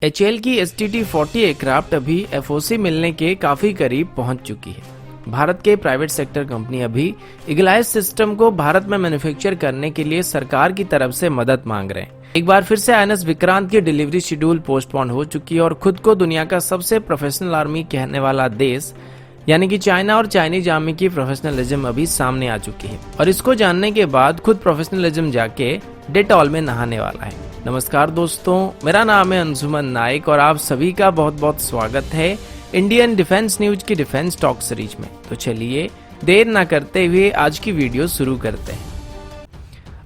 HAL की STT-40 aircraft अभी FOC मिलने के काफी करीब पहुंच चुकी है। भारत के प्राइवेट सेक्टर कंपनी अभी इग्लाइस सिस्टम को भारत में मैन्युफैक्चर करने के लिए सरकार की तरफ से मदद मांग रहे हैं। एक बार फिर से INS विक्रांत की डिलीवरी शेड्यूल पोस्टपोन हो चुकी है और खुद को दुनिया का सबसे प्रोफेशनल आर्मी कहने वाला देश यानी कि चाइना और चाइनीज आर्मी की प्रोफेशनलिज्म अभी सामने आ चुकी है और इसको जानने के बाद खुद प्रोफेशनलिज्म जाके डेटॉल में नहाने वाला है। नमस्कार दोस्तों, मेरा नाम है अंशुमन नाइक और आप सभी का बहुत बहुत स्वागत है इंडियन डिफेंस न्यूज की डिफेंस टॉक सीरीज में। तो चलिए देर ना करते हुए आज की वीडियो शुरू करते हैं।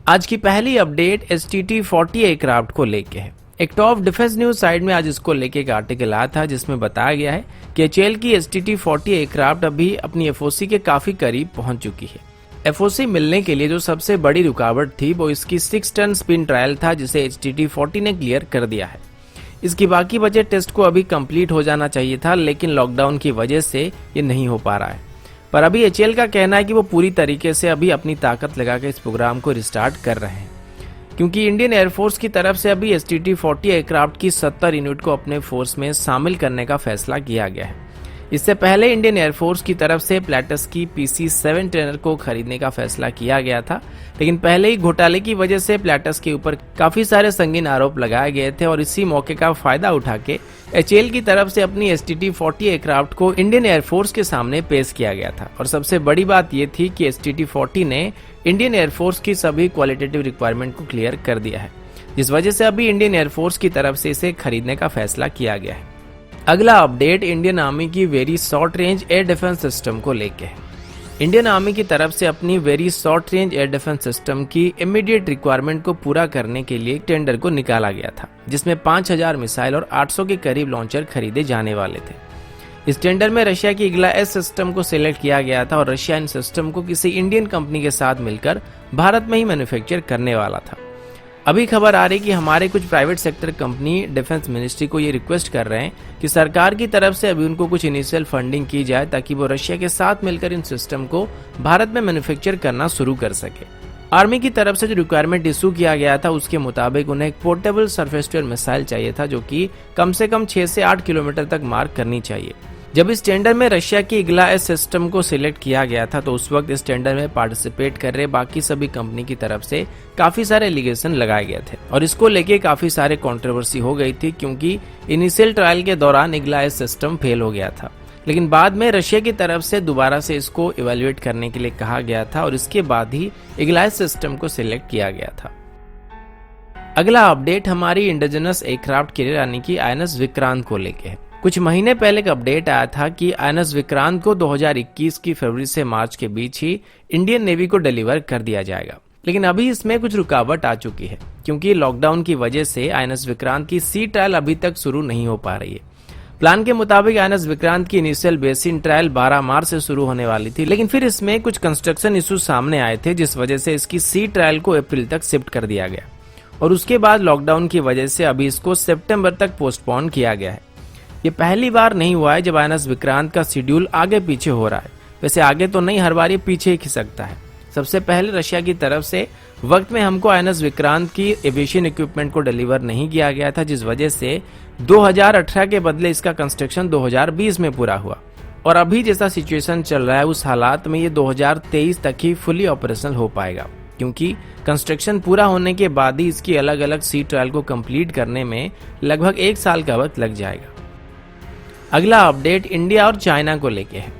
आज की पहली अपडेट STT-40 एयरक्राफ्ट को लेके है। एक टॉप डिफेंस न्यूज साइट में आज इसको लेके एक आर्टिकल आया था जिसमें बताया गया है कि HAL की STT-40 एयरक्राफ्ट अभी अपनी FOC के काफी करीब पहुंच चुकी है। FOC मिलने के लिए जो सबसे बड़ी रुकावट थी वो इसकी 6 टन स्पिन ट्रायल था जिसे STT-40 ने क्लियर कर दिया है। इसकी बाकी बचे टेस्ट को अभी कंप्लीट हो जाना चाहिए था, लेकिन लॉकडाउन की वजह से ये नहीं हो पा रहा है। पर अभी HAL का कहना है कि वो पूरी तरीके से अभी अपनी ताकत लगा के इस प्रोग्राम को रिस्टार्ट कर रहे हैं, क्योंकि इंडियन एयरफोर्स की तरफ से अभी STT-40 एयरक्राफ्ट की 70 यूनिट को अपने फोर्स में शामिल करने का फैसला किया गया है। इससे पहले इंडियन एयरफोर्स की तरफ से प्लैटस की PC-7 ट्रेनर को खरीदने का फैसला किया गया था, लेकिन पहले ही घोटाले की वजह से प्लैटस के ऊपर काफी सारे संगीन आरोप लगाए गए थे और इसी मौके का फायदा उठा के HAL की तरफ से अपनी STT-40 एयरक्राफ्ट को इंडियन एयरफोर्स के सामने पेश किया गया था। और सबसे बड़ी बात यह थी कि STT-40 ने इंडियन एयरफोर्स की सभी क्वालिटेटिव रिक्वायरमेंट को क्लियर कर दिया है, जिस वजह से अभी इंडियन एयरफोर्स की तरफ से इसे खरीदने का फैसला किया गया है। अगला अपडेट इंडियन आर्मी की very short range air defence system को लेके है। इंडियन आर्मी की तरफ से अपनी very short range air defence system की इमीडिएट रिक्वायरमेंट को पूरा करने के लिए एक टेंडर को निकाला गया था, जिसमें 5000 मिसाइल और 800 के करीब लॉन्चर खरीदे जाने वाले थे। इस टेंडर में रशिया की इग्लाइस सिस्टम को सिलेक्ट किया गया था और रशिया इन सिस्टम को किसी इंडियन कंपनी के साथ मिलकर भारत में ही मैन्युफैक्चर करने वाला था। अभी खबर आ रही कि हमारे कुछ private sector company defence ministry को ये रिक्वेस्ट कर रहे हैं कि सरकार की तरफ से अभी उनको कुछ इनिशियल फंडिंग की जाए ताकि वो रशिया के साथ मिलकर इन सिस्टम को भारत में मैन्युफैक्चर करना शुरू कर सके। आर्मी की तरफ से जो रिक्वायरमेंट इशू किया गया था उसके मुताबिक उन्हें एक portable surface to air missile चाहिए था जो कि कम से कम 6 से 8 किलोमीटर तक मार करनी चाहिए। जब इस टेंडर में रशिया की इग्लाइस सिस्टम को सिलेक्ट किया गया था तो उस वक्त इस टेंडर में पार्टिसिपेट कर रहे बाकी सभी कंपनी की तरफ से काफी सारे एलिगेशन लगाए गए थे और इसको लेके काफी सारे कंट्रोवर्सी हो गई थी, क्योंकि इनिशियल ट्रायल के दौरान इग्लाइस सिस्टम फेल हो गया था, लेकिन बाद में रशिया की तरफ से दोबारा से इसको इवेल्युएट करने के लिए कहा गया था और इसके बाद ही इग्लाइस सिस्टम को सिलेक्ट किया गया था। अगला अपडेट हमारी इंडिजिनस एयरक्राफ्ट कैरियर यानी कि INS विक्रांत को लेके है। कुछ महीने पहले एक अपडेट आया था कि INS विक्रांत को 2021 की फरवरी से मार्च के बीच ही इंडियन नेवी को डिलीवर कर दिया जाएगा, लेकिन अभी इसमें कुछ रुकावट आ चुकी है, क्योंकि लॉकडाउन की वजह से INS विक्रांत की सी ट्रायल अभी तक शुरू नहीं हो पा रही है। प्लान के मुताबिक INS विक्रांत की इनिशियल बेसिन ट्रायल 12 मार्च से शुरू होने वाली थी, लेकिन फिर इसमें कुछ कंस्ट्रक्शन इशू सामने आए थे जिस वजह से इसकी सी ट्रायल को अप्रैल तक शिफ्ट कर दिया गया और उसके बाद लॉकडाउन की वजह से अभी इसको सितंबर तक पोस्टपोन किया गया है। ये पहली बार नहीं हुआ है जब INS विक्रांत का शेड्यूल आगे पीछे हो रहा है। वैसे आगे तो नहीं, हर बार ये पीछे ही खिसकता है। सबसे पहले रशिया की तरफ से वक्त में हमको INS विक्रांत की एविएशन इक्विपमेंट को डिलीवर नहीं किया गया था, जिस वजह से 2018 के बदले इसका कंस्ट्रक्शन 2020 में पूरा हुआ और अभी जैसा सिचुएशन चल रहा है उस हालात में ये 2023 तक ही फुली ऑपरेशनल हो पाएगा, क्योंकि कंस्ट्रक्शन पूरा होने के बाद ही इसकी अलग अलग सी ट्रायल को कंप्लीट करने में लगभग 1 साल का वक्त लग जाएगा। अगला अपडेट इंडिया और चाइना को लेके है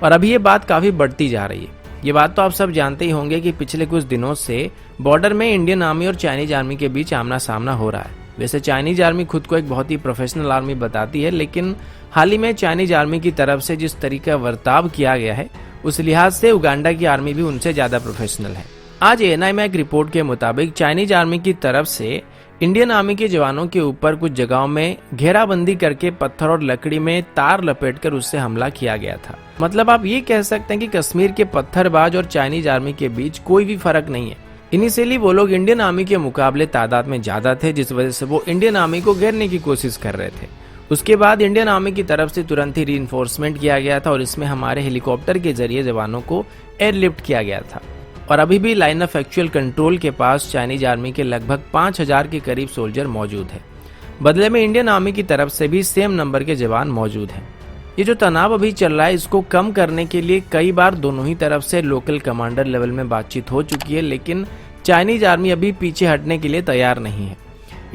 और अभी ये बात काफी बढ़ती जा रही है। ये बात तो आप सब जानते ही होंगे कि पिछले कुछ दिनों से बॉर्डर में इंडियन आर्मी और चाइनीज आर्मी के बीच आमना सामना हो रहा है। वैसे चाइनीज आर्मी खुद को एक बहुत ही प्रोफेशनल आर्मी बताती है, लेकिन हाल ही में चाइनीज आर्मी की तरफ से जिस तरीके का बर्ताव किया गया है उस लिहाज से उगांडा की आर्मी भी उनसे ज्यादा प्रोफेशनल है। आज ANI में एक रिपोर्ट के मुताबिक चाइनीज आर्मी की तरफ से इंडियन आर्मी के जवानों के ऊपर कुछ जगहों में घेराबंदी करके पत्थर और लकड़ी में तार लपेटकर उससे हमला किया गया था। मतलब आप ये कह सकते हैं कि कश्मीर के पत्थरबाज और चाइनीज आर्मी के बीच कोई भी फर्क नहीं है। इनिशियली वो लोग इंडियन आर्मी के मुकाबले तादाद में ज्यादा थे, जिस वजह से वो इंडियन आर्मी को घेरने की कोशिश कर रहे थे। उसके बाद इंडियन आर्मी की तरफ से तुरंत ही रीइंफोर्समेंट किया गया था और इसमें हमारे हेलीकॉप्टर के जरिए जवानों को एयरलिफ्ट किया गया था और अभी भी लाइन ऑफ एक्चुअल कंट्रोल के पास चाइनीज आर्मी के लगभग 5000 के करीब सोल्जर मौजूद है। बदले में इंडियन आर्मी की तरफ से भी सेम नंबर के जवान मौजूद हैं। ये जो तनाव अभी चल रहा है, इसको कम करने के लिए कई बार दोनों ही तरफ से लोकल कमांडर लेवल में बातचीत हो चुकी है, लेकिन चाइनीज आर्मी अभी पीछे हटने के लिए तैयार नहीं है।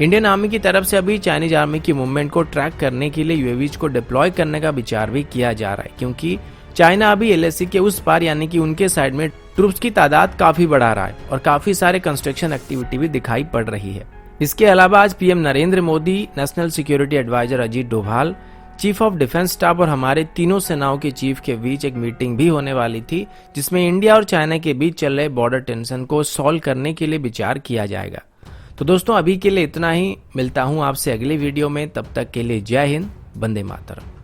इंडियन आर्मी की तरफ से अभी चाइनीज आर्मी की मूवमेंट को ट्रैक करने के लिए यूएवीज को डिप्लॉय करने का विचार भी किया जा रहा है, क्योंकि चाइना अभी एलएसी के उस पार यानी कि उनके साइड में ट्रूप्स की तादाद काफी बढ़ा रहा है और काफी सारे कंस्ट्रक्शन एक्टिविटी भी दिखाई पड़ रही है। इसके अलावा आज PM Narendra Modi, national security adviser Ajit Doval, chief of defence staff और हमारे तीनों सेनाओं के चीफ के बीच एक मीटिंग भी होने वाली थी, जिसमें इंडिया और चाइना के बीच चल रहे बॉर्डर टेंशन को सॉल्व करने के लिए विचार किया जाएगा। तो दोस्तों, अभी के लिए इतना ही। मिलता हूं आपसे अगले वीडियो में, तब तक के लिए जय हिंद, वंदे मातरम।